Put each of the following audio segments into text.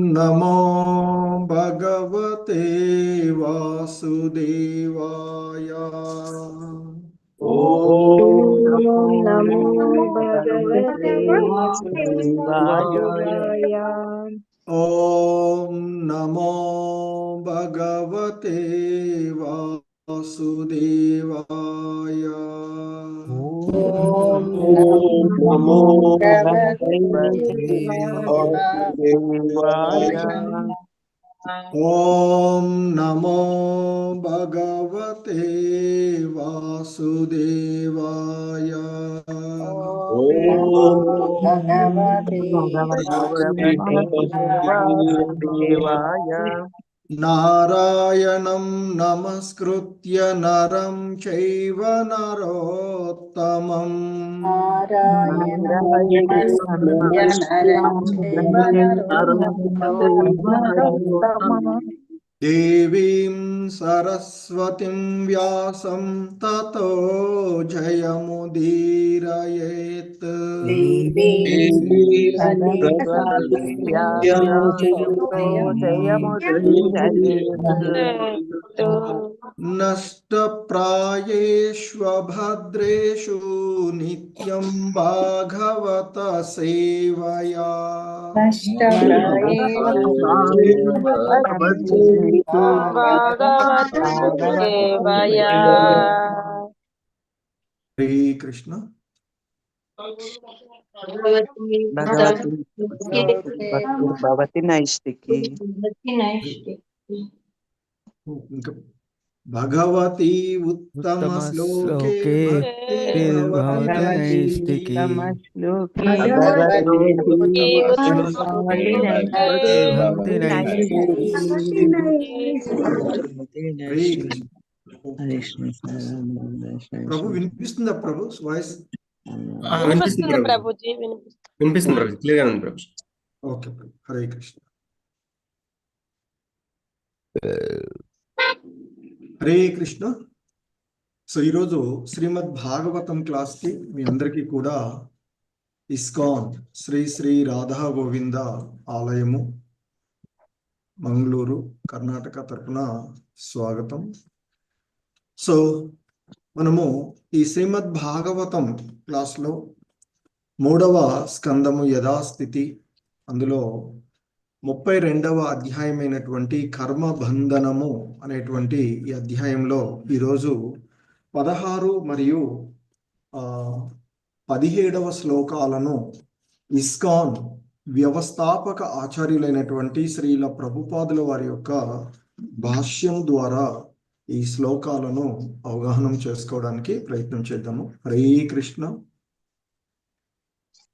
नमो भगवते वासुदेवाय। ओम नमो भगवते भगवते वासुदेवाय। ओम नमो भगवते वासुदेवाय। ओम नमो भगवते वासुदेवाय। ओम नमो भगवते वासुदेवाय। ओम भगवते वासुदेवाय। नारायणं नमस्कृत्य नरं चैव नरोत्तमम् देवीं सरस्वतीं व्यासं ततो जयमुदीरयेत्। नष्टप्रायेष्वभद्रेषु नित्यं भागवत सेवया। हरे कृष्ण। भगवती नैष्टिकी भगवती उत्तम श्लोके भक्तिर्भवति नैष्टिकी। हरे कृष्ण। ప్రభు వినిపిస్తుందా ప్రభు వాయిస్? వినిపిస్తుంది ప్రభుజీ, వినిపిస్తుంది ప్రభు, క్లియర్ గా ఉంది ప్రభు. ఓకే ప్రభు, హరే కృష్ణ. హరే కృష్ణ. సో ఈరోజు శ్రీమద్ భాగవతం క్లాస్కి మీ అందరికీ కూడా ఇస్కాన్ శ్రీ శ్రీ రాధా గోవింద ఆలయము మంగళూరు కర్ణాటక తరపున స్వాగతం. సో మనము ఈ శ్రీమద్ భాగవతం క్లాస్లో 3వ స్కందము యథాస్థితి, అందులో 32వ అధ్యాయమైనటువంటి కర్మబంధనము అనేటువంటి ఈ అధ్యాయంలో ఈరోజు 16 మరియు 17వ శ్లోకాలను ఇస్కాన్ వ్యవస్థాపక ఆచార్యులైనటువంటి శ్రీల ప్రభుపాదుల వారి యొక్క భాష్యం ద్వారా ఈ శ్లోకాలను అవగాహన చేసుకోవడానికి ప్రయత్నం చేద్దాము. హరే కృష్ణ.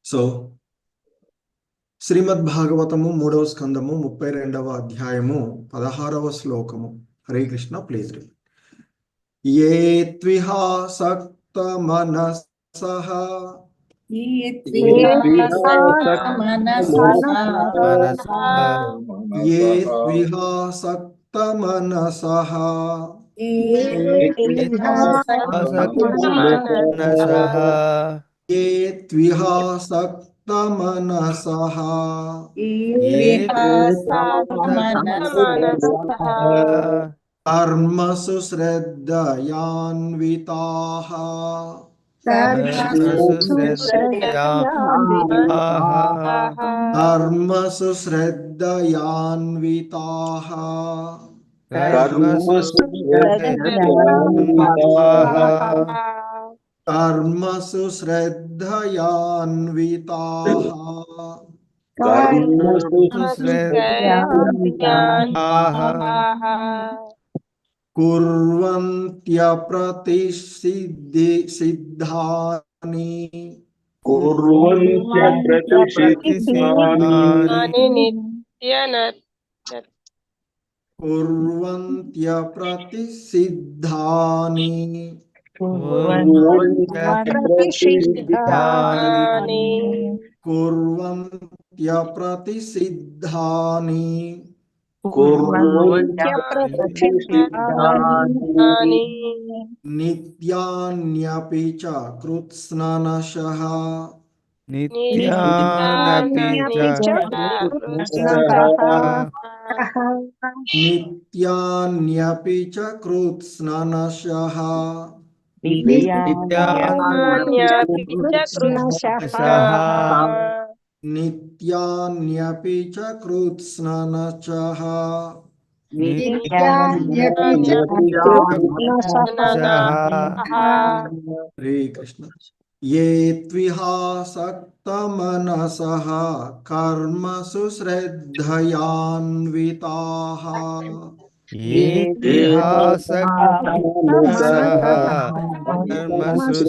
సో శ్రీమద్ భాగవతము 3వ స్కందము 32వ అధ్యాయము 16వ శ్లోకము. హరే కృష్ణ. Please read. ఏ త్విహాసక్త మనసః ఏ త్విహాసక్త మనసః ఏ త్విహాసక్త మనసః కర్మసు శ్రద్ధయాన్వితాః కర్మసు శ్రద్ధయాన్వితాః కర్మసు శ్రద్ధయాన్వితాః కుర్వంత్యప్రతిసిద్ధాని కుర్వంత్యప్రతిసిద్ధాని కుర్వంత్యప్రతిసిద్ధాని నిత్యాన్యపి చ కృత్స్ననశః నిత్యానపి చ నిత్యాన్యపి చ కృత్స్ననశః నిత్యాన్యపి చ కృత్స్ననశః హరే కృష్ణ ఏ త్విహాసక్తమనసః కర్మసు శ్రద్ధయాన్వితాః ఏ త్విహాసక్తమనసః కర్మసు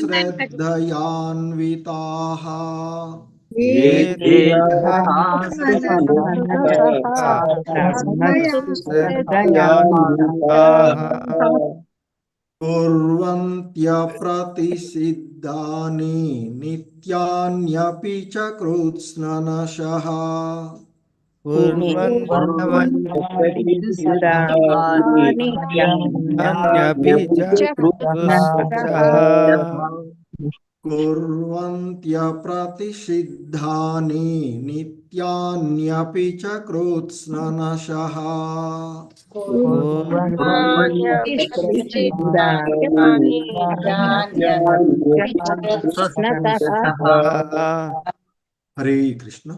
శ్రద్ధయాన్వితాః కుర్వంత్యప్రతిసిద్ధాని నిత్యాన్యపి చ కృత్స్ననశః కుర్వంత్యప్రతిసిద్ధాని నిత్యాన్యపి చ కృత్స్ననశః హరే కృష్ణ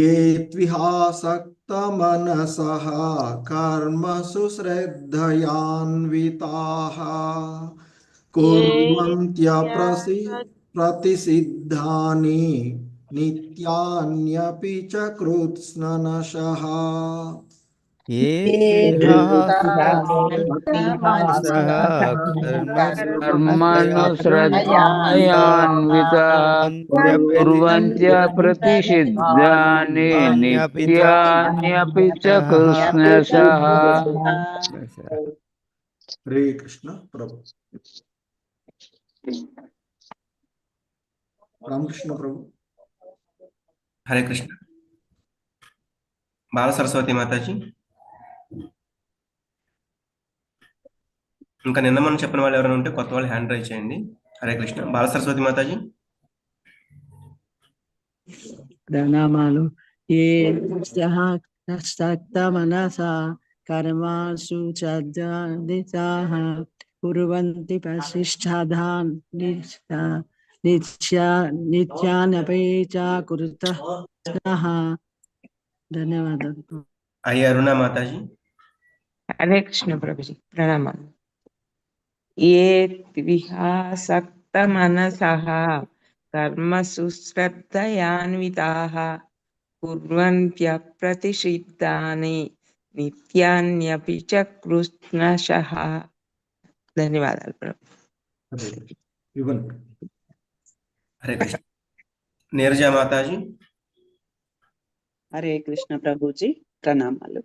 ఏ త్విహాసక్తమనసః కర్మసు శ్రద్ధయాన్వితాః కుర్వంత్యప్రతిసిద్ధాని నిత్యాన్యపి చ కృత్స్ననశః కుర్వంత్యప్రతిసిద్ధాని నిత్యాన్యపి చ కృత్స్ననశః. హరే కృష్ణ ప్రభు రామకృష్ణ ప్రభు హరే కృష్ణ. బాల సరస్వతి మాతాజీ, ఇంకా నిన్న మనం చెప్పిన వాళ్ళు ఎవరైనా ఉంటే కొత్త వాళ్ళు హ్యాండ్ రైజ్ చేయండి. హరే కృష్ణ. బాల సరస్వతి మాతాజీ. ప్రణామాలు. ఏ మనసా కర్మాసు చద్దితాః కుర్వంతి ప్రతిష్ఠాన్ నిత్యానపి చ కృత్స్నః. ధన్యవాదాలు. అయ్యి అరుణ మాతాజీ. హరే కృష్ణ ప్రభుజీ, ప్రణామాలు. ఏ త్విహాసక్త మనసః కర్మసు శ్రద్ధయాన్వితాః కుర్వంత్యప్రతిసిద్ధాని నిత్యాన్యపి చ కృత్స్నశః. ధన్యవాదాలు ప్రభు. ఇవ్వండి. హరే కృష్ణ. నీరజా మాతాజీ. హరే కృష్ణ ప్రభుజీ, ప్రణామాలు.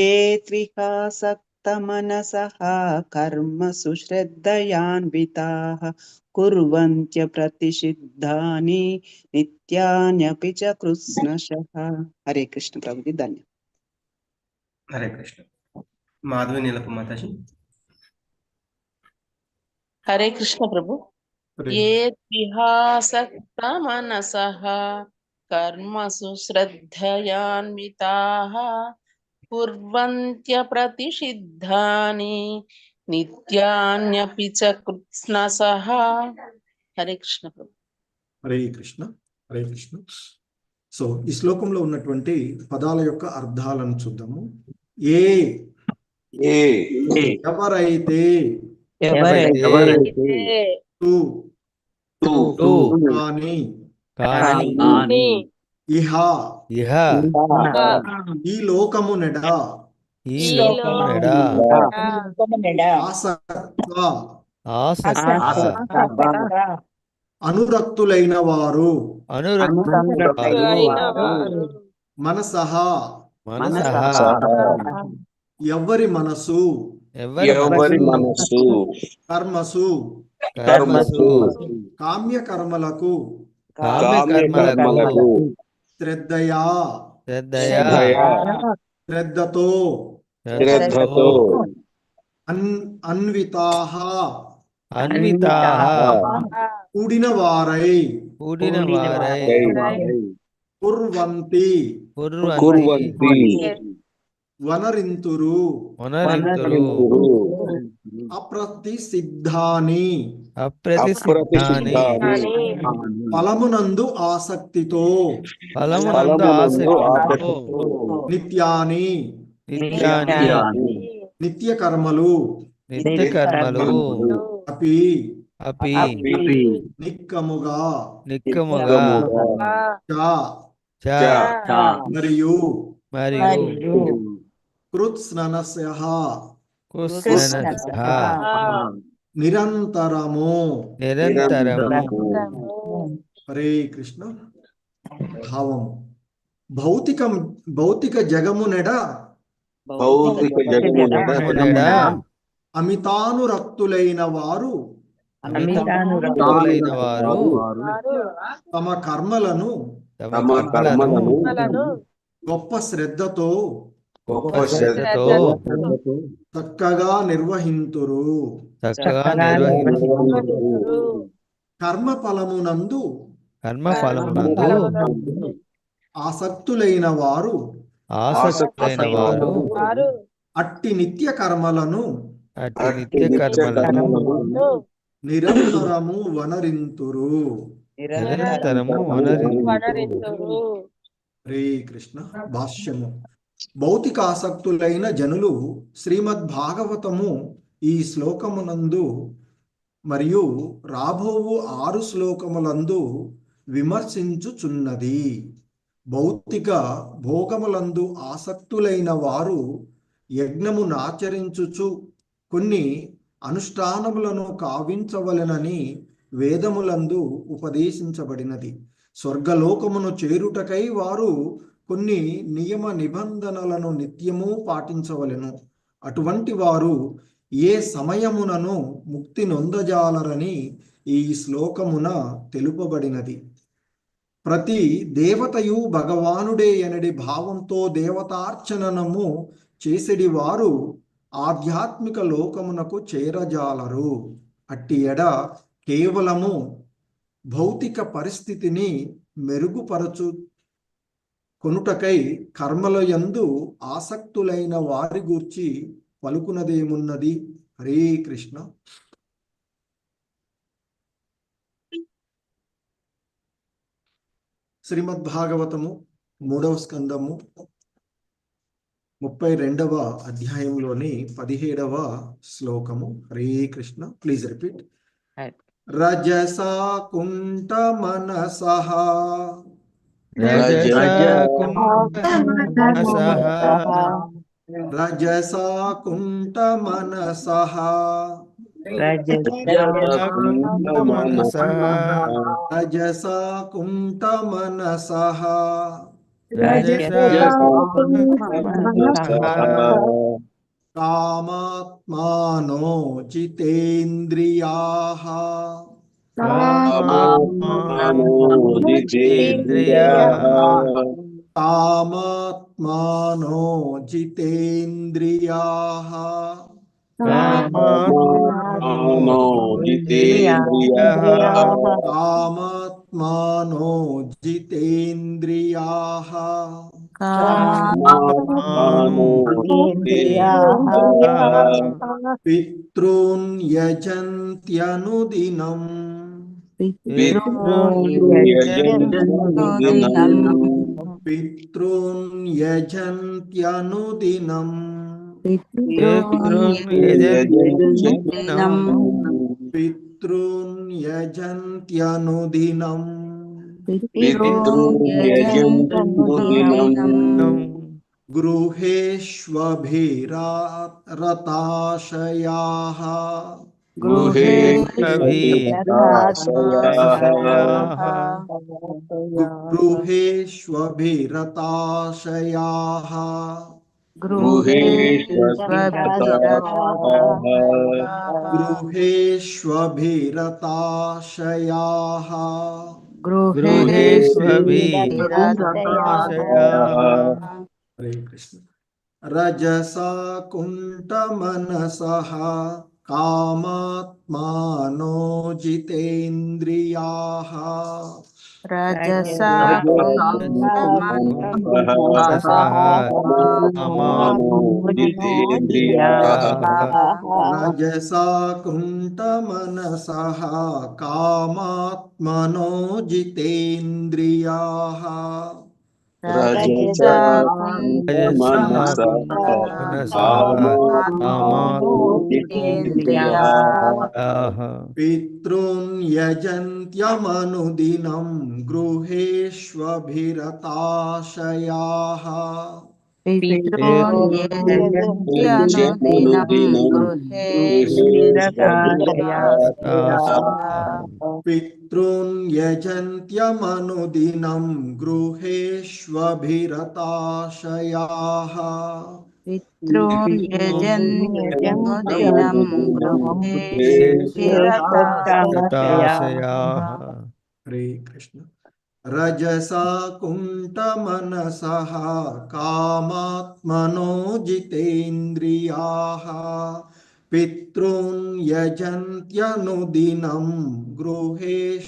ఏ త్విహాసక్త మనసః కర్మసు శ్రద్ధయాన్వితాః కుర్వంత్య ప్రతిసిద్ధాని నిత్యాన్యపి చ కృత్స్నశః. హరే కృష్ణ ప్రభుజీ, ధన్యవాదాలు. హరే కృష్ణ. మాధవి నీలపు మాతాజీ. హరే కృష్ణ ప్రభు. ఏ త్విహాసక్త మనసః కర్మసు శ్రద్ధయాన్వితాః కుర్వంత్య ప్రతిసిద్ధాని నిత్యాన్యపి చ కృత్స్నశః. హరే కృష్ణ ప్రభు. హరే కృష్ణ. హరే కృష్ణ. సో ఈ శ్లోకంలో ఉన్నటువంటి పదాల యొక్క అర్థాలను చూద్దాము. ఏ ఎవరైతే, కానీ, ఇహ ఈ లోకమునెడ, ఆసక్త అనురక్తులైన వారు, మనసః ఎవరి మనసు, కర్మసు కామ్య కర్మలకు శ్రద్ధతో శ్రద్ధతో అన్వితాః అన్వితాః కూడిన వారై కూడిన వారై కుర్వంతి కుర్వంతి వనరింతురు వనరింతురు అప్రతిసిద్ధాని అప్రతిసిద్ధాని ఫలమునందు ఆసక్తితో ఫలమునందు ఆసక్తితో నిత్యాని నిత్యాని నిత్య కర్మలు నిత్య కర్మలు అపి నిక్కముగా నిక్కముగా చ మరియు మరియు కృత్స్ననస్యః కుస్ననః నిరంతరము నిరంతరము హరే కృష్ణ. భావం భౌతిక జగమునెడ మునెడ అమితానురక్తులైన వారు అమితానురక్తులైన వారు తమ కర్మలను తమ కర్మలను గొప్ప శ్రద్ధతో చక్కగా నిర్వహింతురు. చక్కగా నిర్వహించురు. కర్మ ఫలమునందు ఆసక్తులైన వారు అట్టి నిత్య కర్మలను నిరంతరము వనరింతురు. హరే కృష్ణ. భాష్యము. భౌతిక ఆసక్తులైన జనులు శ్రీమద్ భాగవతము ఈ శ్లోకమునందు మరియు రాబోవు 6 శ్లోకములందు విమర్శించుచున్నది. భౌతిక భోగములందు ఆసక్తులైన వారు యజ్ఞమునాచరించుచు కొన్ని అనుష్ఠానములను కావించవలెనని వేదములందు ఉపదేశించబడినది. స్వర్గలోకమును చేరుటకై వారు కొన్ని నియమ నిబంధనలను నిత్యము పాటించవలెను. అటువంటి వారు ఏ సమయమునను ముక్తి నొందజాలరని ఈ శ్లోకమున తెలుపబడినది. ప్రతి దేవతయు భగవానుడే ఎనడి భావంతో దేవతార్చనము చేసెడి వారు ఆధ్యాత్మిక లోకమునకు చేరజాలరు. అట్టి ఎడ కేవలము భౌతిక పరిస్థితిని మెరుగుపరచు కొనుటకై కర్మలయందు ఆసక్తులైన వారి గూర్చి పలుకునదేమున్నది. హరే కృష్ణ. శ్రీమద్భాగవతము 3వ స్కందము 32వ అధ్యాయంలోని 17వ శ్లోకము. హరే కృష్ణ. Please repeat. రజసా కుంఠ మనసః రజసా కుంఠ మనసః కామాత్మానో జితేంద్రియాః కామాత్మానో జితేంద్రియాః కామాత్మానో జితేంద్రియాః పితॄన్ యజంత్యనుదినం గృహేష్వభిరతాశయాః హరే కృష్ణ. రజసా కుంఠమనసః కామాత్మానో జితేంద్రియాః రజసా రజసా కుంఠమనసః కామాత్మనో జితేంద్రియాః పితॄన్ యజంత్యమనుదినం గృహేష్వభిరతాశయాః పితॄన్ యజంత్యమనుదినం గృహేష్వభిరతాశయాః హరే కృష్ణ. రజసా కుంఠమనసః కామాత్మనో జితేంద్రియాః పితॄన్ యజంత్యనుదినం గృహేష్వభిరతాశయాః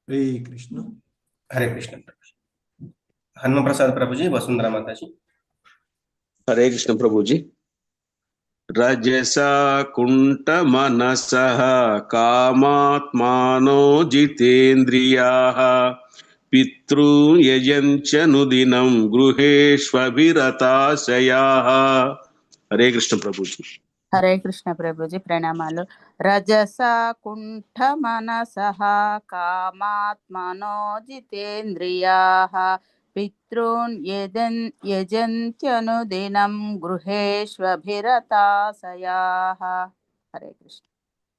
హరే కృష్ణ. హరే కృష్ణ ప్రభుజీ. హనుమ ప్రసాద్ ప్రభుజీ, వసుంధరా మాతాజీ. హరే కృష్ణ ప్రభుజీ. రజసా కుంఠమనసః కామాత్మానో జితేంద్రియాః పితॄన్ యజంత్యనుదినం గృహేష్వభిరతాశయాః. హరే కృష్ణ ప్రభుజీ. హరే కృష్ణ ప్రభుజీ, ప్రణామాలు. రజసా కుంఠ మనసః కామాత్మనో జితేంద్రియాః పితॄన్ యజంత్యనుదినం గృహేష్వభిరతాశయాః. హరే కృష్ణ.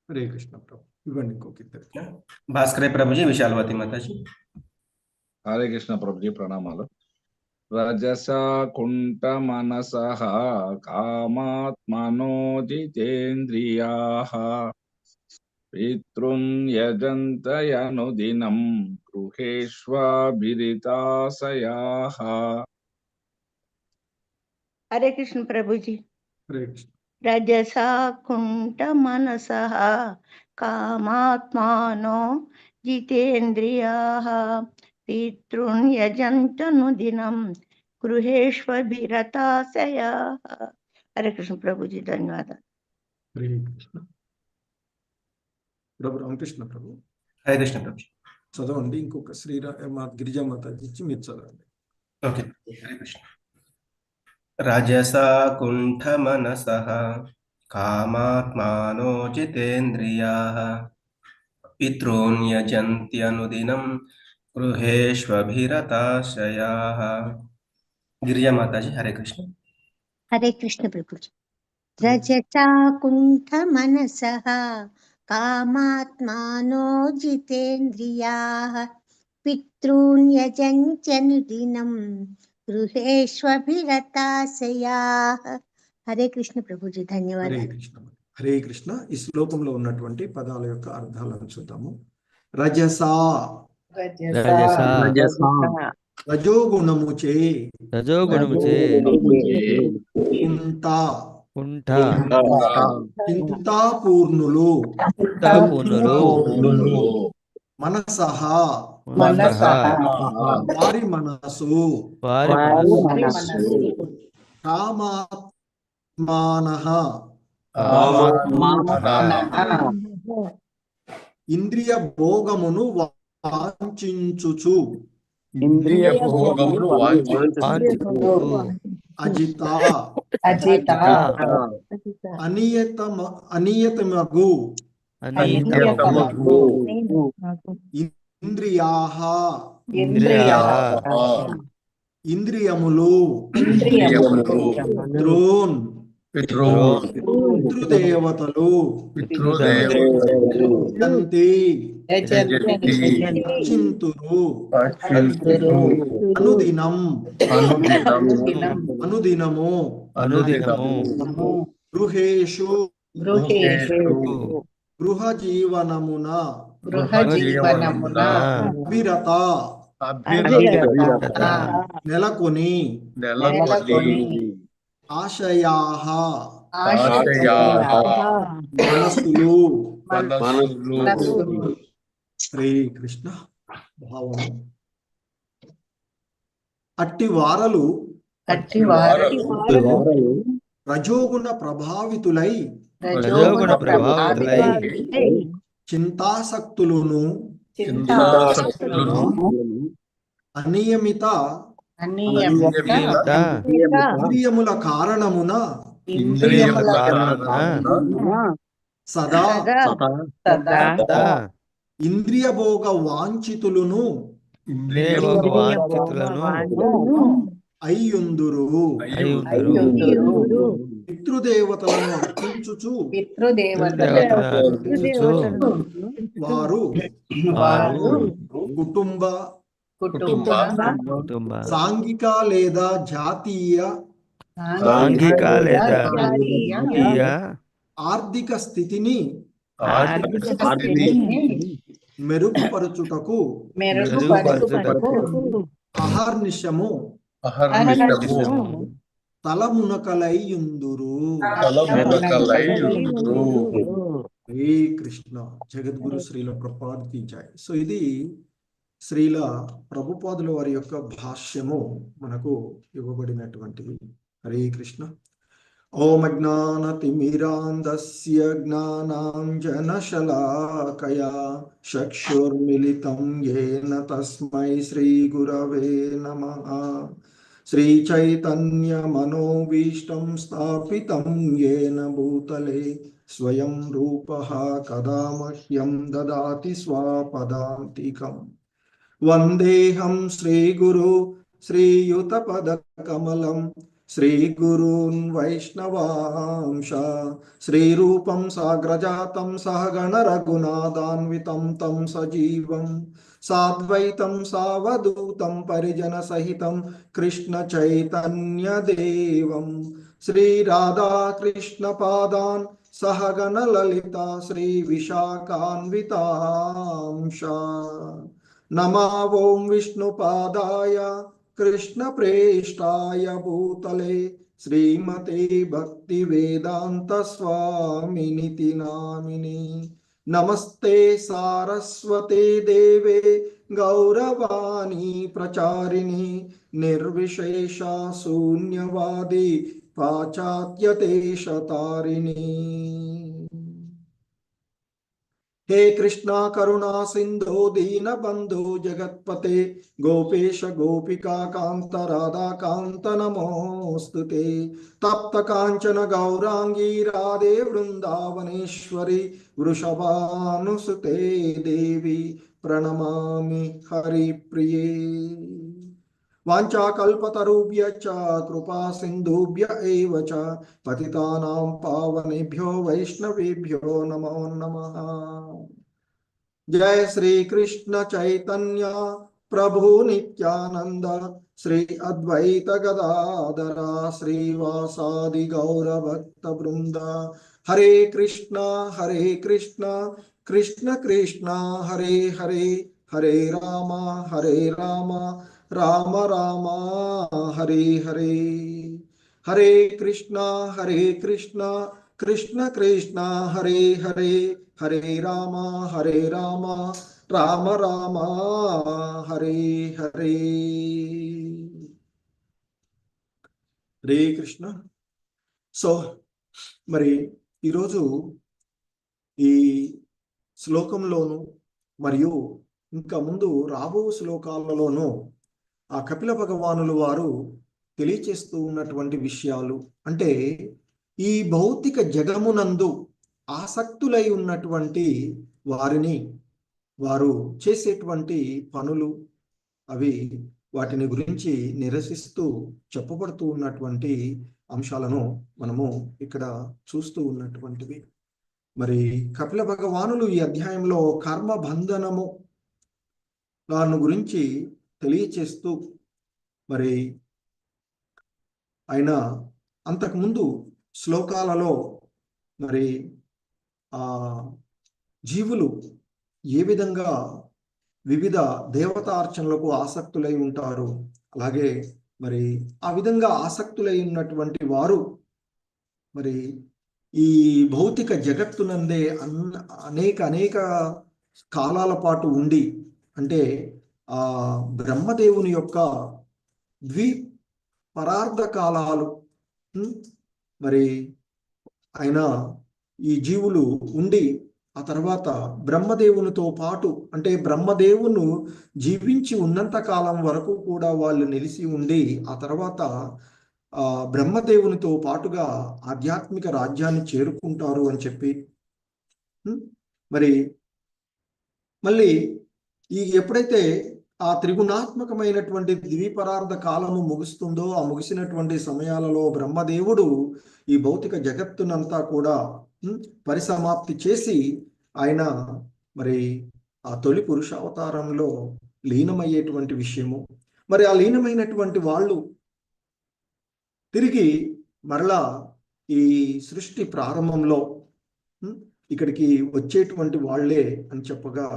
హరే కృష్ణ ప్రభు. ఇవ్వండి ఇంకొక ఇద్దరికి. భాస్కరే ప్రభుజీ, విశాలవతి మాతాజీ. హరే కృష్ణ ప్రభుజీ, ప్రణామాలు. రజసా కుంఠ మనసః కామాత్మనో జితేంద్రియాః పితॄన్ యజంతయనుదినం గృహేష్వభిరతాశయాః. హరే కృష్ణ ప్రభుజీ. హరే కృష్ణ. రజసా కుంఠ మనసః కామాత్మానో జితేంద్రియాః పితॄన్ యజంతనుదినం గృహేష్వభిరతాశయాః. హరే కృష్ణ ప్రభుజీ, ధన్యవాదాలు. హరే కృష్ణ. ప్రభు రామకృష్ణ ప్రభు. హరే కృష్ణ ప్రభుజీ. చదవండి. ఇంకొక గిరిజామాత ఇచ్చి మీరు చదవండి. ఓకే. హరే కృష్ణ. రజసా కుంఠ మనసః కామాత్మానో జితేంద్రియాః పితॄన్ యజంత్యనుదినం గృహేష్వభిరతాశయాః. గిరిజా మాతాజీ. హరే కృష్ణ. హరే కృష్ణ ప్రభుజీ. రజసా కుంఠ మనసః కామాత్మానో జితేంద్రియాః పితॄన్ యజంత్యనుదినం గృహేష్వభిరతాశయాః. హరే కృష్ణ ప్రభుజీ, హరే ధన్యవాదాలు. కృష్ణ. హరే కృష్ణ. ఈ శ్లోకంలో ఉన్నటువంటి పదాల యొక్క అర్థాలను చూద్దాము. రజసా రజోగుణముచే చింతాపూర్ణులు మనసః వారి మనసు కామాత్మానః ఇంద్రియ భోగమును వాంఛించుచు అజిత అనియతమగు ఇంద్రియాః ఇంద్రియములు త్రోన్ పితృదేవతలు చింతురు అనుదినము గృహేషు గృహ జీవనమున అవిరత నెలకొని ఆశయాః మనస్సులు శ్రీ కృష్ణ భావము అట్టి వారలు రజోగుణ ప్రభావితులై చింతాసక్తులను అనియమిత ఇంద్రియముల కారణమున సదా ఇంద్రియ భోగ వాంఛితులను అయ్యుందురు పితృదేవతలను అర్పించుచు వారు కుటుంబ సాంఘిక లేదా జాతీయ ఆర్థిక స్థితిని మెరుగుపరచుటకు అహర్నిశము తలమునకలైయుందురు. హరే కృష్ణ. జగద్గురు శ్రీల ప్రభుపాద కీ జై. సో ఇది శ్రీల ప్రభుపాదుల వారి యొక్క భాష్యము మనకు ఇవ్వబడినటువంటిది. హరే కృష్ణ. ఓం అజ్ఞానతిమిరాంధస్య జ్ఞానాంజనశలాకయా చక్షుర్మిలితం యేన తస్మై శ్రీగురవే నమః. శ్రీచైతన్యమనోభీష్టం స్థాపితం యేన భూతలే స్వయం రూపః కదా మహ్యం దదాతి స్వపదాంతికం. వందేహం శ్రీగురు శ్రీయుతపదకమలం శ్రీగురూన్ వైష్ణవాంశ శ్రీరూపం సాగ్రజాతం సహగణ రఘునాథాన్వితం తం సజీవం సాద్వైతం సావధూతం పరిజన సహితం కృష్ణ చైతన్య దేవం శ్రీ రాధా కృష్ణ పాదాన్ సహగణ లలిత శ్రీ విశాఖాన్వితాంశ. నమో ఓం విష్ణుపాదాయ కృష్ణ ప్రేష్టాయ భూతలే శ్రీమతే భక్తి వేదాంత స్వామినితి నామిని. నమస్తే సారస్వతే దేవే గౌరవాణి ప్రచారిణి నిర్విశేష శూన్యవాది పాశ్చాత్యదేశతారిణి. हे कृष्णा करुणा सिंधो दीन बंधु जगत्पते गोपेश गोपिका कांत राधा कांत नमोस्तुते. तप्त कांचन गौरांगी राधे वृंदावनेश्वरी वृषभानुसुते देवी प्रणमामि हरिप्रिये. वाञ्छाकल्पतरुभ्यश्च कृपा सिन्धुभ्य एव च पतितानां पावनेभ्यो वैष्णवेभ्यो नमो नमः. जय श्री कृष्ण चैतन्य प्रभु नित्यानंद श्री अद्वैत गदाधर श्रीवासादि गौर भक्त वृंद. हरे कृष्ण कृष्ण कृष्ण हरे हरे हरे राम राम राम हरे हरे. हरे कृष्ण कृष्ण कृष्ण हरे हरे हरे राम राम राम हरे हरे. హరే కృష్ణ. సో మరి ఈరోజు ఈ శ్లోకంలోను మరియు ఇంకా ముందు రాబో శ్లోకాలలోనూ ఆ కపిల భగవానులు వారు తెలియచేస్తూ ఉన్నటువంటి విషయాలు అంటే ఈ భౌతిక జగమునందు ఆసక్తులై ఉన్నటువంటి వారిని వారు చేసేటువంటి పనులు అవి వాటిని గురించి నిరసిస్తూ చెప్పబడుతూ ఉన్నటువంటి అంశాలను మనము ఇక్కడ చూస్తూ ఉన్నటువంటివి. మరి కపిల భగవానులు ఈ అధ్యాయంలో కర్మ బంధనము దాని గురించి తెలియచేస్తూ మరి ఆయన అంతకుముందు శ్లోకాలలో మరి జీవులు ఏ విధంగా వివిధ దేవతార్చనలకు ఆసక్తులై ఉంటారు, అలాగే మరి ఆ విధంగా ఆసక్తులై ఉన్నటువంటి వారు మరి ఈ భౌతిక జగత్తునందే అనేక కాలాల పాటు ఉండి, అంటే ఆ బ్రహ్మదేవుని యొక్క పరార్థ కాలాలు మరి ఆయన ఈ జీవులు ఉండి ఆ తర్వాత బ్రహ్మదేవునితో పాటు, అంటే బ్రహ్మదేవును జీవించి ఉన్నంత కాలం వరకు కూడా వాళ్ళు నిలిచి ఉండి ఆ తర్వాత బ్రహ్మదేవునితో పాటుగా ఆధ్యాత్మిక రాజ్యాన్ని చేరుకుంటారు అని చెప్పి మరి మళ్ళీ ఎప్పుడైతే ఆ త్రిగుణాత్మకమైనటువంటి ద్విపరార్థ కాలము ముగుస్తుందో, ఆ ముగిసినటువంటి సమయాలలో బ్రహ్మదేవుడు ఈ భౌతిక జగత్తునంతా కూడా పరిసమాప్తి చేసి ఆయన మరి ఆ తొలి పురుష అవతారంలో లీనమయ్యేటువంటి విషయము. మరి ఆ లీనమైనటువంటి వాళ్ళు తిరిగి మరలా ఈ సృష్టి ప్రారంభంలో ఇక్కడికి వచ్చేటువంటి వాళ్ళే అని చెప్పగా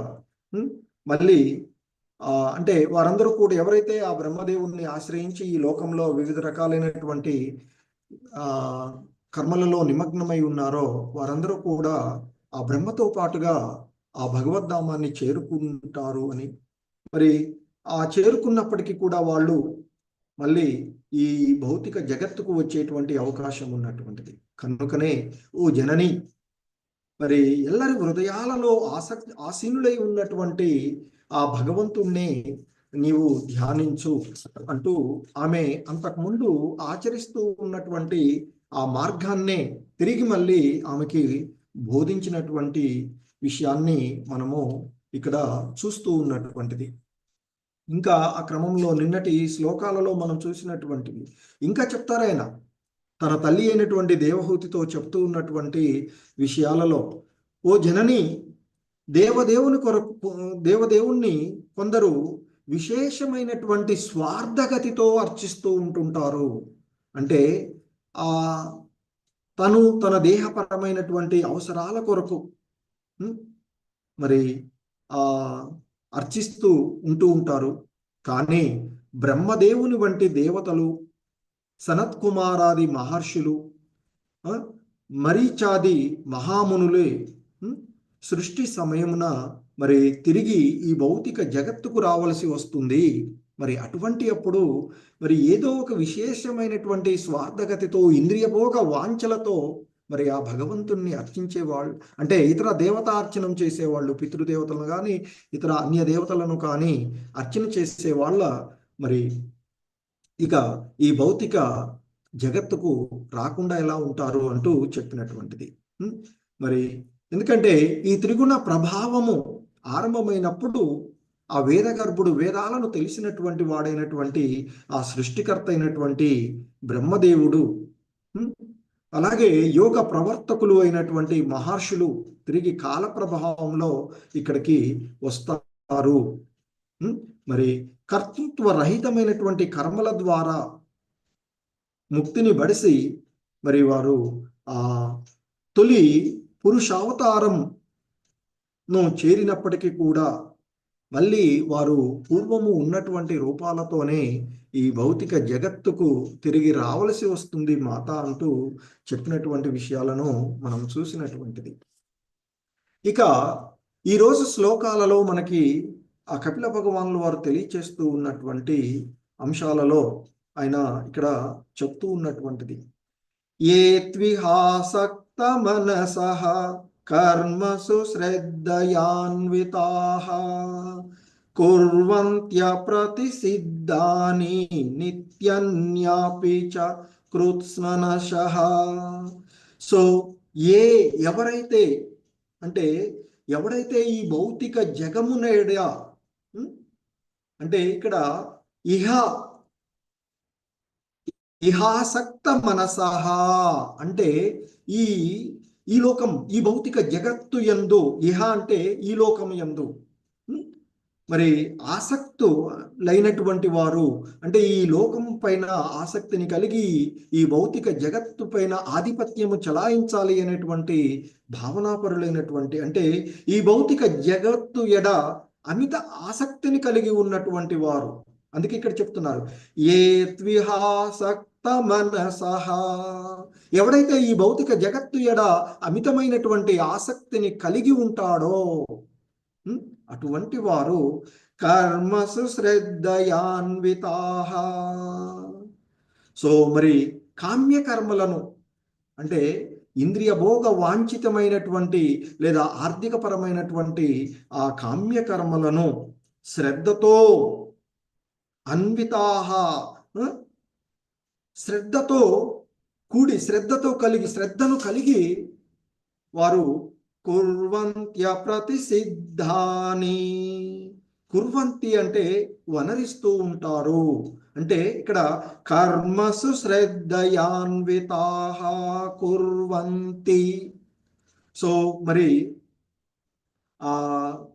మళ్ళీ అంటే వారందరూ కూడా ఎవరైతే ఆ బ్రహ్మదేవుణ్ణి ఆశ్రయించి ఈ లోకంలో వివిధ రకాలైనటువంటి కర్మలలో నిమగ్నమై ఉన్నారో వారందరూ కూడా ఆ బ్రహ్మతో పాటుగా ఆ భగవద్ధామాన్ని చేరుకుంటారు అని, మరి ఆ చేరుకున్నప్పటికీ కూడా వాళ్ళు మళ్ళీ ఈ భౌతిక జగత్తుకు వచ్చేటువంటి అవకాశం ఉన్నటువంటిది. కనుకనే ఓ జనని, మరి ఎల్లరి హృదయాలలో ఆసీనులై ఉన్నటువంటి ఆ భగవంతుణ్ణి నీవు ధ్యానించు అంటూ ఆమె అంతకుముందు ఆచరిస్తూ ఉన్నటువంటి ఆ మార్గాన్నే తిరిగి మళ్ళీ ఆమెకి బోధించినటువంటి విషయాన్ని మనము ఇక్కడ చూస్తూ ఉన్నటువంటిది. ఇంకా ఆ క్రమంలో నిన్నటి శ్లోకాలలో మనం చూసినటువంటివి ఇంకా చెప్తారాయన తన తల్లి అయినటువంటి దేవహూతితో చెప్తూ ఉన్నటువంటి విషయాలలో, ఓ జనని, దేవదేవుణ్ణి కొందరు విశేషమైనటువంటి స్వార్థగతితో అర్చిస్తూ ఉంటుంటారు. అంటే తన దేహపరమైనటువంటి అవసరాల కొరకు మరి అర్చిస్తూ ఉంటూ ఉంటారు. కానీ బ్రహ్మదేవుని వంటి దేవతలు, సనత్ కుమారాది మహర్షులు, మరీచాది మహామునులే సృష్టి సమయమున మరి తిరిగి ఈ భౌతిక జగత్తుకు రావలసి వస్తుంది. మరి అటువంటి అప్పుడు మరి ఏదో ఒక విశేషమైనటువంటి స్వార్థగతితో, ఇంద్రియభోగ వాంఛలతో మరి ఆ భగవంతుణ్ణి అర్చించేవాళ్ళు, అంటే ఇతర దేవతార్చనం చేసేవాళ్ళు, పితృదేవతలను కానీ ఇతర అన్య దేవతలను కానీ అర్చన చేసేవాళ్ళ మరి ఇక ఈ భౌతిక జగత్తుకు రాకుండా ఎలా ఉంటారు అంటూ చెప్పినటువంటిది. మరి ఎందుకంటే ఈ త్రిగుణ ప్రభావము ఆరంభమైనప్పుడు ఆ వేదగర్భుడు, వేదాలను తెలిసినటువంటి వాడైనటువంటి ఆ సృష్టికర్త అయినటువంటి బ్రహ్మదేవుడు, అలాగే యోగ ప్రవర్తకులు అయినటువంటి మహర్షులు తిరిగి కాల ప్రభావంలో ఇక్కడికి వస్తారు. మరి కర్తృత్వ రహితమైనటువంటి కర్మల ద్వారా ముక్తిని బడిసి మరి వారు ఆ తొలి పురుషావతారంను చేరినప్పటికీ కూడా మళ్ళీ వారు పూర్వము ఉన్నటువంటి రూపాలతోనే ఈ భౌతిక జగత్తుకు తిరిగి రావలసి వస్తుంది మాత అంటూ చెప్పినటువంటి విషయాలను మనం చూసినటువంటిది. ఇక ఈరోజు శ్లోకాలలో మనకి ఆ కపిల భగవానులు వారు తెలియచేస్తూ ఉన్నటువంటి అంశాలలో ఆయన ఇక్కడ చెప్తూ ఉన్నటువంటిది, ఏ త్విహాసక్త మనసః కర్మసు శ్రద్ధయాన్వితాః కుర్వంత్య ప్రతిసిద్ధాని నిత్యన్యాపి చ కృత్స్ననశః. సో ఎవరైతే ఈ భౌతిక జగమునేడ, అంటే ఇక్కడ ఇహ ఇహాసక్త మనసహ అంటే ఈ ఈ లోకం, ఈ భౌతిక జగత్తు యందు, ఇహ అంటే ఈ లోకం యందు మరి ఆసక్తులైనటువంటి వారు అంటే ఈ లోకం పైన ఆసక్తిని కలిగి ఈ భౌతిక జగత్తు పైన ఆధిపత్యము చలాయించాలి అనేటువంటి భావనాపరులైనటువంటి, అంటే ఈ భౌతిక జగత్తు ఎడ అమిత ఆసక్తిని కలిగి ఉన్నటువంటి వారు. అందుకే ఇక్కడ చెప్తున్నారు, ఏ త్విహాసక్త మనసహ, ఎవడైతే ఈ భౌతిక జగత్తు ఎడ అమితమైనటువంటి ఆసక్తిని కలిగి ఉంటాడో అటువంటి వారు కర్మసు శ్రద్ధయాన్వితాః. సో మరి కామ్య కర్మలను అంటే ఇంద్రియ భోగ వాంఛితమైనటువంటి లేదా ఆర్థిక పరమైనటువంటి ఆ కామ్య కర్మలను శ్రద్ధతో అన్వితాః, శ్రద్ధతో కూడి శ్రద్ధను కలిగి వారు కుర్వంత్య ప్రతిసిద్ధాని, కుర్వంతి అంటే వనరిస్తూ ఉంటారు. అంటే ఇక్కడ కర్మసు శ్రద్ధయాన్వితాః కుర్వంతి. సో మరి ఆ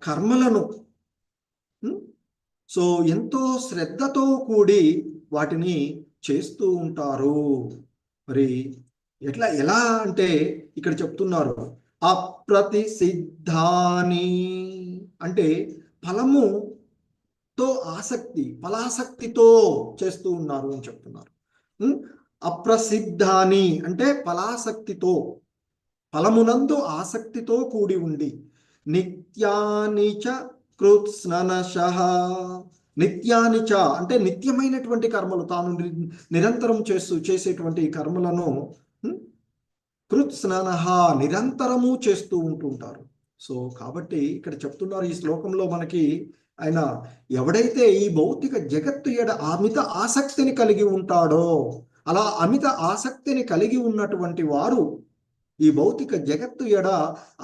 కర్మలను సో ఎంతో శ్రద్ధతో కూడి వాటిని చేస్తూ ఉంటారు. మరి ఎలా అంటే ఇక్కడ చెప్తున్నారు, అప్రతిసిద్ధాని అంటే ఫలాసక్తితో చేస్తూ ఉన్నారు అని చెప్తున్నారు. అప్రసిద్ధాని అంటే ఫలాసక్తితో, ఫలమునందు ఆసక్తితో కూడి ఉండి, నిత్యానిచ కృత్స్ననశః, నిత్యానిచ అంటే నిత్యమైనటువంటి కర్మలు, తాను నిరంతరం చేసేటువంటి కర్మలను కృత్స్ననః నిరంతరము చేస్తూ ఉంటుంటారు. సో కాబట్టి ఇక్కడ చెప్తున్నారు ఈ శ్లోకంలో మనకి, ఆయన ఎవడైతే ఈ భౌతిక జగత్తు ఎడ అమిత ఆసక్తిని కలిగి ఉంటాడో, అలా అమిత ఆసక్తిని కలిగి ఉన్నటువంటి వారు, ఈ భౌతిక జగత్తు ఎడ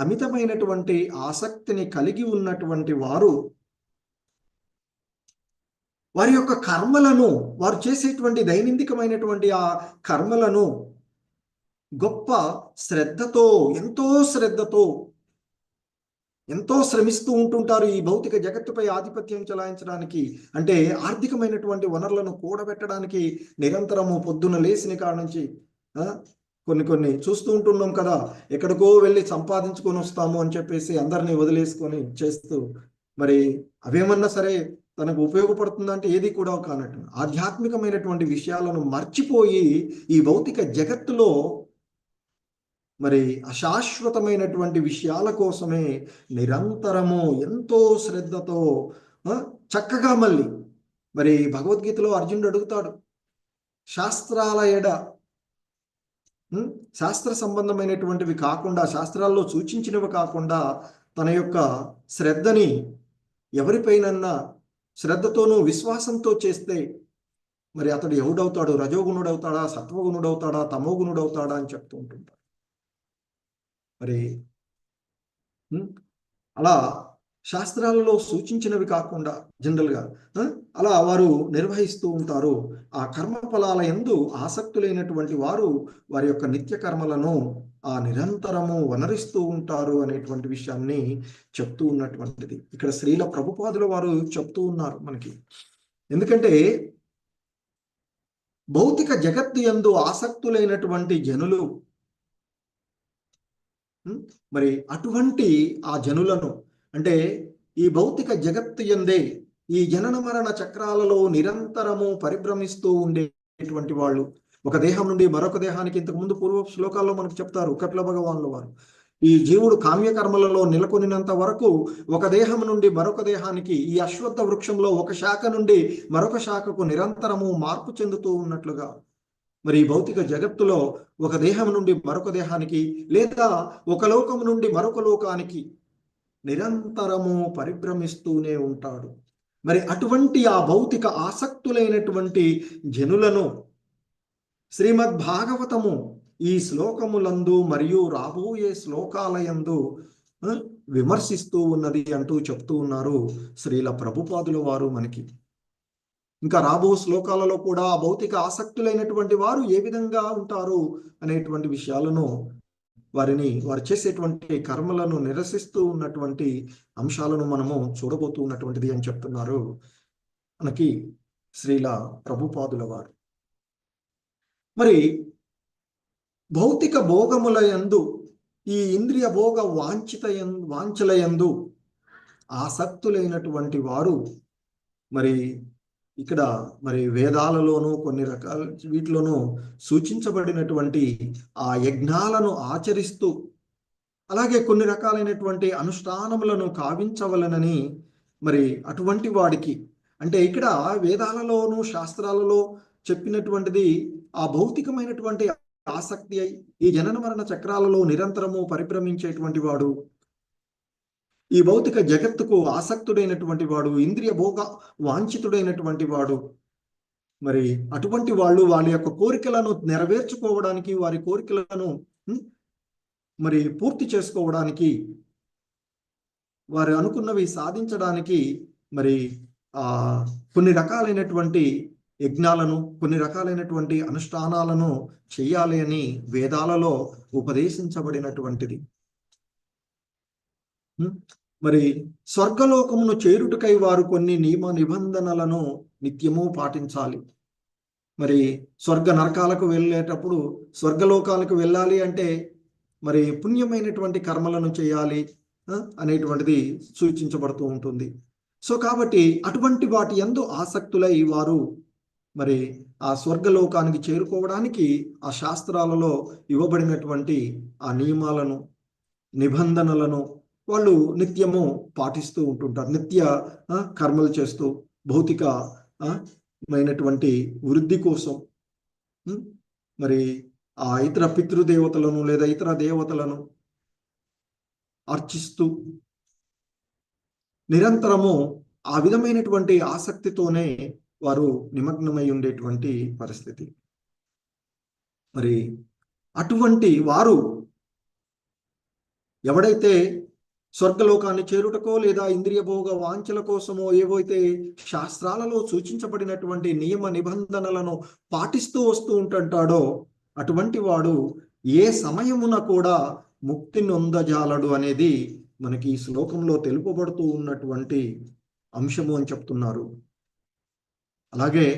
అమితమైనటువంటి ఆసక్తిని కలిగి ఉన్నటువంటి వారు వారి యొక్క కర్మలను, వారు చేసేటువంటి దైనందికమైనటువంటి ఆ కర్మలను గొప్ప శ్రద్ధతో, ఎంతో శ్రమిస్తూ ఉంటుంటారు ఈ భౌతిక జగత్తుపై ఆధిపత్యం చెలాయించడానికి. అంటే ఆర్థికమైనటువంటి వనరులను కూడబెట్టడానికి నిరంతరము పొద్దున లేచిన కాడ నుంచి కొన్ని చూస్తూ ఉంటున్నాం కదా, ఎక్కడికో వెళ్ళి సంపాదించుకొని వస్తాము అని చెప్పేసి అందరినీ వదిలేసుకొని చేస్తూ, మరి అవేమన్నా సరే తనకు ఉపయోగపడుతుందంటే ఏది కూడా కానట్టు ఆధ్యాత్మికమైనటువంటి విషయాలను మర్చిపోయి ఈ భౌతిక జగత్తులో మరి అశాశ్వతమైనటువంటి విషయాల కోసమే నిరంతరము ఎంతో శ్రద్ధతో చక్కగా మళ్ళీ మరి భగవద్గీతలో అర్జునుడు అడుగుతాడు, శాస్త్రాల ఎడ శాస్త్ర సంబంధమైనటువంటివి కాకుండా, శాస్త్రాల్లో సూచించినవి కాకుండా తన యొక్క శ్రద్ధని ఎవరిపైనన్నా శ్రద్ధతోనూ విశ్వాసంతో చేస్తే మరి అతడు ఎవడవుతాడు, రజోగుణుడవుతాడా, సత్వగుణుడవుతాడా, తమోగుణుడవుతాడా అని చెప్తూ ఉంటుంటాడు. మరి అలా శాస్త్రాలలో సూచించినవి కాకుండా జనరల్గా అలా వారు నిర్వహిస్తూ ఉంటారు. ఆ కర్మ ఫలాల యందు ఆసక్తులైనటువంటి వారు వారి యొక్క నిత్య కర్మలను ఆ నిరంతరము వనరిస్తూ ఉంటారు అనేటువంటి విషయాన్ని చెప్తూ ఉన్నటువంటిది ఇక్కడ శ్రీల ప్రభుపాదుల వారు చెప్తూ ఉన్నారు మనకి. ఎందుకంటే భౌతిక జగత్తు యందు ఆసక్తులైనటువంటి జనులు, మరి అటువంటి ఆ జనులను అంటే ఈ భౌతిక జగత్తు యందే ఈ జనన మరణ చక్రాలలో నిరంతరము పరిభ్రమిస్తూ ఉండేటువంటి వాళ్ళు, ఒక దేహం నుండి మరొక దేహానికి, ఇంతకు ముందు పూర్వ శ్లోకాల్లో మనకు చెప్తారు కపిల భగవానుల వారు, ఈ జీవుడు కామ్యకర్మలలో నెలకొనినంత వరకు ఒక దేహం నుండి మరొక దేహానికి, ఈ అశ్వత్థ వృక్షంలో ఒక శాఖ నుండి మరొక శాఖకు నిరంతరము మార్పు చెందుతూ ఉన్నట్లుగా మరి భౌతిక జగత్తులో ఒక దేహం నుండి మరొక దేహానికి లేదా ఒక లోకం నుండి మరొక లోకానికి నిరంతరము పరిభ్రమిస్తూనే ఉంటాడు. మరి అటువంటి ఆ భౌతిక ఆసక్తులైనటువంటి జనులను శ్రీమద్ భాగవతము ఈ శ్లోకములందు మరియు రాబోయే శ్లోకాలయందు విమర్శిస్తూ ఉన్నది అంటూ చెప్తూ ఉన్నారు శ్రీల ప్రభుపాదుల వారు మనకి. ఇంకా రాబో శ్లోకాలలో కూడా భౌతిక ఆసక్తులైనటువంటి వారు ఏ విధంగా ఉంటారు అనేటువంటి విషయాలను వారు చేసేటువంటి కర్మలను నిరసిస్తూ ఉన్నటువంటి అంశాలను మనము చూడబోతూ ఉన్నటువంటిది అని చెప్తున్నారు మనకి శ్రీల ప్రభుపాదుల వారు. మరి భౌతిక భోగముల యందు, ఈ ఇంద్రియ భోగ వాంఛల యందు ఆసక్తులైనటువంటి వారు మరి ఇక్కడ మరి వేదాలలోనూ కొన్ని రకాల వీటిలోనూ సూచించబడినటువంటి ఆ యజ్ఞాలను ఆచరిస్తూ అలాగే కొన్ని రకాలైనటువంటి అనుష్ఠానములను కావించవలనని మరి అటువంటి వాడికి, అంటే ఇక్కడ వేదాలలోనూ శాస్త్రాలలో చెప్పినటువంటిది ఆ భౌతికమైనటువంటి ఆసక్తి అయి ఈ జనన మరణ చక్రాలలో నిరంతరము పరిభ్రమించేటువంటి వాడు, ఈ భౌతిక జగత్తుకు ఆసక్తుడైనటువంటి వాడు, ఇంద్రియ భోగ వాంఛితుడైనటువంటి వాడు, మరి అటువంటి వాళ్ళు వాళ్ళ యొక్క కోరికలను నెరవేర్చుకోవడానికి, వారి కోరికలను మరి పూర్తి చేసుకోవడానికి, వారు అనుకున్నవి సాధించడానికి మరి కొన్ని రకాలైనటువంటి యజ్ఞాలను, కొన్ని రకాలైనటువంటి అనుష్ఠానాలను చెయ్యాలి అని వేదాలలో ఉపదేశించబడినటువంటిది. మరి స్వర్గలోకమును చేరుటకై వారు కొన్ని నియమ నిబంధనలను నిత్యము పాటించాలి. మరి స్వర్గ నరకాలకు వెళ్ళేటప్పుడు, స్వర్గలోకాలకు వెళ్ళాలి అంటే మరి పుణ్యమైనటువంటి కర్మలను చేయాలి అనేటువంటిది సూచించబడుతూ ఉంటుంది. సో కాబట్టి అటువంటి వాటి యందు ఆసక్తులై వారు మరి ఆ స్వర్గలోకానికి చేరుకోవడానికి ఆ శాస్త్రాలలో ఇవ్వబడినటువంటి ఆ నియమాలను, నిబంధనలను వాళ్ళు నిత్యము పాటిస్తూ ఉంటుంటారు. నిత్య కర్మలు చేస్తూ భౌతికమైనటువంటి వృద్ధి కోసం మరి ఆ ఇతర పితృదేవతలను లేదా ఇతర దేవతలను అర్చిస్తూ నిరంతరము ఆ విధమైనటువంటి ఆసక్తితోనే వారు నిమగ్నమై ఉండేటువంటి పరిస్థితి. మరి అటువంటి వారు ఎవడైతే స్వర్గలోకాన్ని చేరుటకో లేదా ఇంద్రియ భోగ వాంఛల కోసమో ఏవైతే శాస్త్రాలలో సూచించబడినటువంటి నియమ నిబంధనలను పాటిస్తూ వస్తూ ఉంటుంటాడో అటువంటి వాడు ఏ సమయమున కూడా ముక్తి నొందజాలడు అనేది మనకి ఈ శ్లోకంలో తెలుపబడుతూ ఉన్నటువంటి అంశము అని చెప్తున్నారు. అలాగే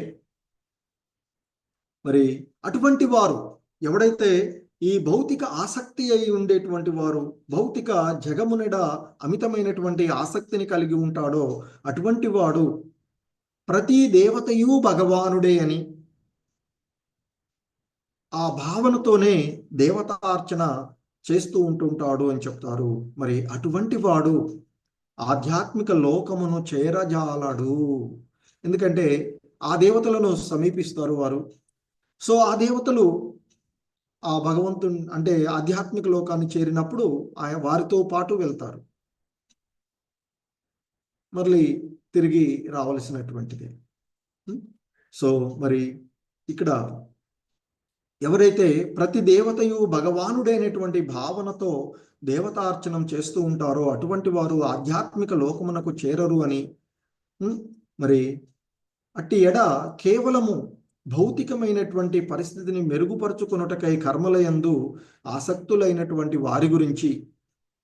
మరి అటువంటి వారు ఎవడైతే ఈ భౌతిక ఆసక్తి అయి ఉండేటువంటి వారు, భౌతిక జగమునెడ అమితమైనటువంటి ఆసక్తిని కలిగి ఉంటాడో అటువంటి వాడు ప్రతి దేవతయు భగవానుడే అని ఆ భావనతోనే దేవతార్చన చేస్తూ ఉంటుంటాడు అని చెప్తారు. మరి అటువంటి వాడు ఆధ్యాత్మిక లోకమును చేరజాలడు. ఎందుకంటే ఆ దేవతలను సమీపిస్తారు వారు. సో ఆ దేవతలు ఆ భగవంతుని అంటే ఆధ్యాత్మిక లోకాన్ని చేరినప్పుడు వారితో పాటు వెళ్తారు, మళ్ళీ తిరిగి రావలసినటువంటిదే. సో మరి ఇక్కడ ఎవరైతే ప్రతి దేవతయు భగవానుడైనటువంటి భావనతో దేవతార్చనం చేస్తూ ఉంటారో అటువంటి వారు ఆధ్యాత్మిక లోకమునకు చేరరు అని, మరి అట్టి ఎడ కేవలము భౌతికమైనటువంటి పరిస్థితిని మెరుగుపరుచుకొనుటకై కర్మలయందు ఆసక్తులైనటువంటి వారి గురించి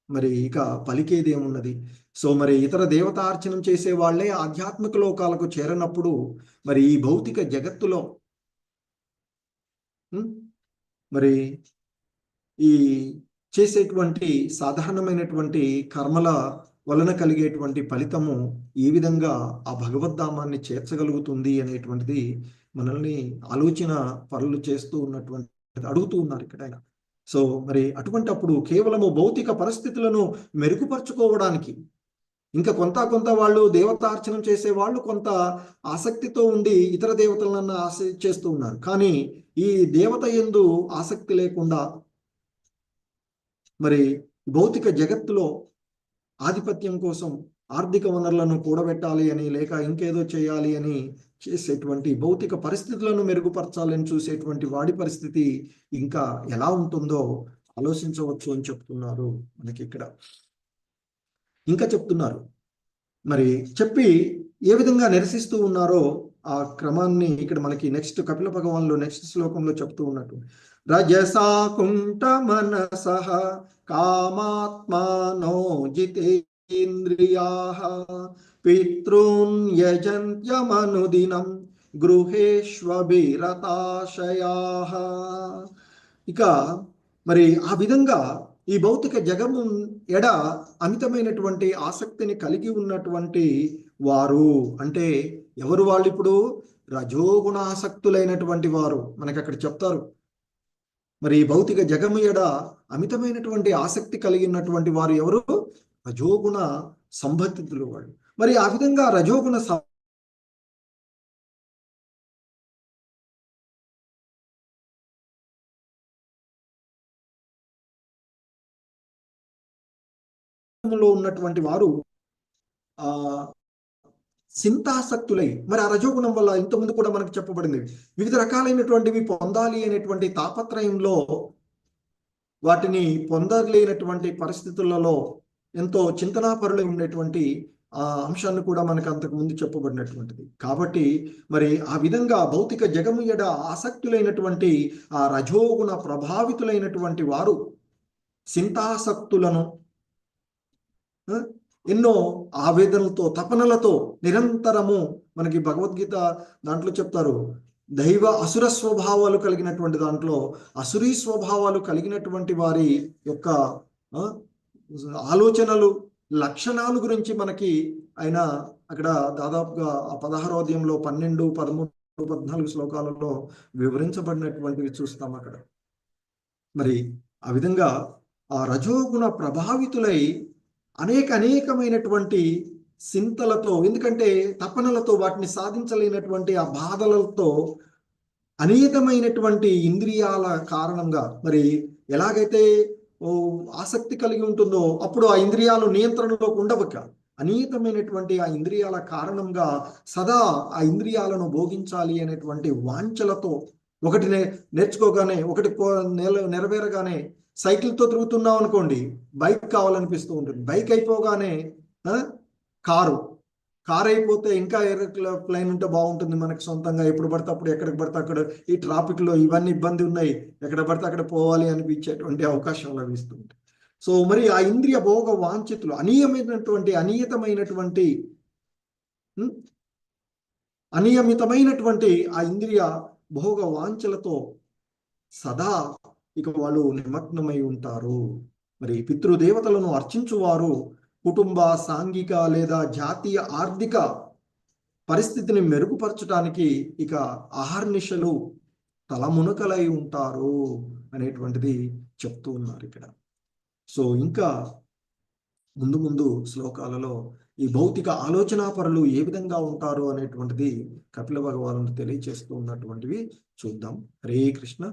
మరి ఇక పలికేదేమున్నది. సో మరి ఇతర దేవతార్చనం చేసే వాళ్ళే ఆధ్యాత్మిక లోకాలకు చేరనప్పుడు మరి ఈ భౌతిక జగత్తులో మరి ఈ చేసేటువంటి సాధారణమైనటువంటి కర్మల వలన కలిగేటువంటి ఫలితము ఈ విధంగా ఆ భగవద్ధామాన్ని చేర్చగలుగుతుంది అనేటువంటిది మనల్ని ఆలోచన పనులు చేస్తూ ఉన్నటువంటి అడుగుతూ ఉన్నారు ఇక్కడ ఆయన. సో మరి అటువంటి అప్పుడు కేవలము భౌతిక పరిస్థితులను మెరుగుపరుచుకోవడానికి ఇంకా కొంత వాళ్ళు దేవతార్చనం చేసే వాళ్ళు కొంత ఆసక్తితో ఉండి ఇతర దేవతలను చేస్తూ ఉన్నారు. కానీ ఈ దేవత యందు ఆసక్తి లేకుండా మరి భౌతిక జగత్తులో ఆధిపత్యం కోసం ఆర్థిక వనరులను కూడబెట్టాలి అని లేక ఇంకేదో చేయాలి అని చేసేటువంటి భౌతిక పరిస్థితులను మెరుగుపరచాలని చూసేటువంటి వాడి పరిస్థితి ఇంకా ఎలా ఉంటుందో ఆలోచించవచ్చు అని చెప్తున్నారు మనకి ఇక్కడ. ఇంకా చెప్తున్నారు మరి చెప్పి ఏ విధంగా నిరసిస్తూ ఉన్నారో ఆ క్రమాన్ని ఇక్కడ మనకి నెక్స్ట్ కపిల భగవాన్లో నెక్స్ట్ శ్లోకంలో చెప్తూ ఉన్నట్టు, రజసా కుంఠ మనసః కామాత్మానో జితేంద్రియాః పితॄన్ యజంత్యమనుదినం గృహేష్వభిరతాశయాః. ఇక మరి ఆ విధంగా ఈ భౌతిక జగము ఎడ అమితమైనటువంటి ఆసక్తిని కలిగి ఉన్నటువంటి వారు, అంటే ఎవరు వాళ్ళు? ఇప్పుడు రజోగుణాసక్తులైనటువంటి వారు మనకి అక్కడ చెప్తారు. మరి భౌతిక జగము ఎడ అమితమైనటువంటి ఆసక్తి కలిగి ఉన్నటువంటి వారు ఎవరు? రజోగుణ సంబంధితులు వాళ్ళు. మరి ఆ విధంగా రజోగుణ లో ఉన్నటువంటి వారు సింతాసక్తులై, మరి ఆ రజోగుణం వల్ల ఇంతకుముందు కూడా మనకు చెప్పబడింది, వివిధ రకాలైనటువంటివి పొందాలి అనేటువంటి తాపత్రయంలో వాటిని పొందలేనటువంటి పరిస్థితులలో ఎంతో చింతనాపరులై ఉండేటువంటి ఆ అంశాన్ని కూడా మనకు అంతకు ముందు చెప్పబడినటువంటిది. కాబట్టి మరి ఆ విధంగా భౌతిక జగము ఎడ ఆసక్తులైనటువంటి ఆ రజోగుణ ప్రభావితులైనటువంటి వారు సింతాసక్తులను ఎన్నో ఆవేదనలతో తపనలతో నిరంతరము, మనకి భగవద్గీత దాంట్లో చెప్తారు, దైవ అసుర స్వభావాలు కలిగినటువంటి దాంట్లో అసురీ స్వభావాలు కలిగినటువంటి వారి యొక్క ఆలోచనలు లక్షణాల గురించి మనకి ఆయన అక్కడ దాదాపుగా 16వ అధ్యాయంలో 12, 13, 14 శ్లోకాలలో వివరించబడినటువంటివి చూస్తాం అక్కడ. మరి ఆ విధంగా ఆ రజోగుణ ప్రభావితులై అనేకమైనటువంటి సింతలతో, ఎందుకంటే తపనలతో, వాటిని సాధించలేనటువంటి ఆ బాధలతో, అనేకమైనటువంటి ఇంద్రియాల కారణంగా, మరి ఎలాగైతే ఆసక్తి కలిగి ఉంటుందో అప్పుడు ఆ ఇంద్రియాలు నియంత్రణలో ఉండవక అనేకమైనటువంటి ఆ ఇంద్రియాల కారణంగా సదా ఆ ఇంద్రియాలను భోగించాలి అనేటువంటి వాంఛలతో, ఒకటి నేర్చుకోగానే, ఒకటి నెరవేరగానే, సైకిల్తో తిరుగుతున్నాం అనుకోండి, బైక్ కావాలనిపిస్తూ ఉంటుంది. బైక్ అయిపోగానే కారు అయిపోతే ఇంకా ఏరోప్లేన్ ఉంటే బాగుంటుంది మనకి సొంతంగా, ఎప్పుడు పడితే అప్పుడు ఎక్కడికి పడితే అక్కడ, ఈ ట్రాఫిక్లో ఇవన్నీ ఇబ్బంది ఉన్నాయి, ఎక్కడ పడితే అక్కడ పోవాలి అనిపించేటువంటి అవకాశం లభిస్తుంది. సో మరి ఆ ఇంద్రియ భోగ వాంఛితులు అనియమితమైనటువంటి ఆ ఇంద్రియ భోగ వాంఛలతో సదా ఇక వాళ్ళు నిమగ్నమై ఉంటారు. మరి పితృదేవతలను అర్చించువారు కుటుంబ, సాంఘిక లేదా జాతీయ ఆర్థిక పరిస్థితిని మెరుగుపరచడానికి ఇక అహర్నిశలు తలమునకలై ఉంటారు అనేటువంటిది చెప్తూ ఉన్నారు ఇక్కడ. సో ఇంకా ముందు శ్లోకాలలో ఈ భౌతిక ఆలోచనాపరులు ఏ విధంగా ఉంటారు అనేటువంటిది కపిల భగవానుడు తెలియచేస్తూ ఉన్నటువంటివి చూద్దాం. హరే కృష్ణ.